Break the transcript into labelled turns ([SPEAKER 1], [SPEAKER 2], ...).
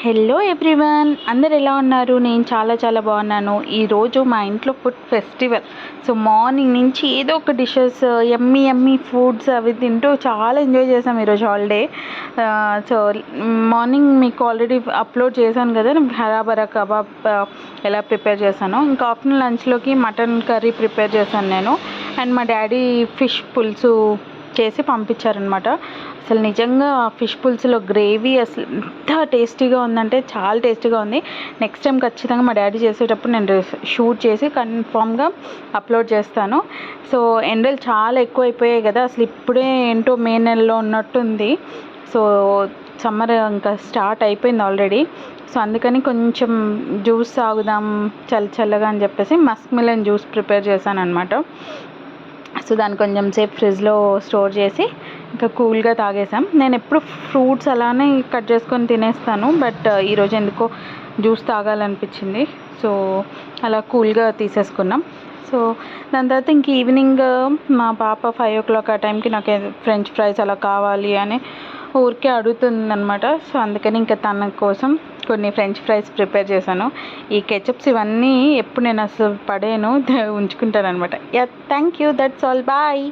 [SPEAKER 1] Hello everyone, అందరు ఎలా ఉన్నారు? నేను చాలా బాగున్నాను. ఈరోజు మా ఇంట్లో ఫుడ్ ఫెస్టివల్. సో మార్నింగ్ నుంచి ఏదో ఒక డిషెస్, యమ్మీ ఫుడ్స్ అవి తింటూ చాలా ఎంజాయ్ చేసాం ఈరోజు హాలిడే. సో మార్నింగ్ మీకు ఆల్రెడీ అప్లోడ్ చేశాను కదా, హరాబరా కబాబ్ ఎలా ప్రిపేర్ చేశాను. ఇంకా ఆఫ్టర్నూన్ లంచ్లోకి మటన్ కర్రీ ప్రిపేర్ చేశాను నేను. అండ్ మా డాడీ ఫిష్ పులుసు చేసి పంపించారనమాట. అసలు నిజంగా ఫిష్ పులుసులో గ్రేవీ అసలు ఎంత టేస్టీగా ఉందంటే చాలా టేస్టీగా ఉంది. నెక్స్ట్ టైం ఖచ్చితంగా మా డాడీ చేసేటప్పుడు నేను షూట్ చేసి కన్ఫామ్గా అప్లోడ్ చేస్తాను. సో ఎండలు చాలా ఎక్కువైపోయాయి కదా, అసలు ఇప్పుడే ఏంటో మే నెలలో ఉన్నట్టుంది. సో సమ్మర్ ఇంకా స్టార్ట్ అయిపోయింది ఆల్రెడీ. సో అందుకని కొంచెం జ్యూస్ తాగుదాం చల్లగా అని చెప్పేసి మస్క్ మిలన్ జ్యూస్ ప్రిపేర్ చేశాను అనమాట. సో దాన్ని కొంచెం సేపు ఫ్రిడ్జ్లో స్టోర్ చేసి ఇంకా కూల్గా తాగేసాం. నేను ఎప్పుడు ఫ్రూట్స్ అలానే కట్ చేసుకొని తినేస్తాను, బట్ ఈరోజు ఎందుకో జ్యూస్ తాగాలనిపించింది. సో అలా కూల్గా తీసేసుకున్నాం. సో దాని తర్వాత ఇంక ఈవినింగ్ మా పాప 5 o'clock ఆ టైంకి నాకు ఫ్రెంచ్ ఫ్రైస్ అలా కావాలి అని ఊరికే అడుగుతుందనమాట. సో అందుకని ఇంకా తన కోసం కొన్ని ఫ్రెంచ్ ఫ్రైస్ ప్రిపేర్ చేశాను. ఈ కెచప్స్ ఇవన్నీ ఎప్పుడు నేను అసలు పడేను, ఉంచుకుంటాను అనమాట. Yeah, thank you, that's all, bye.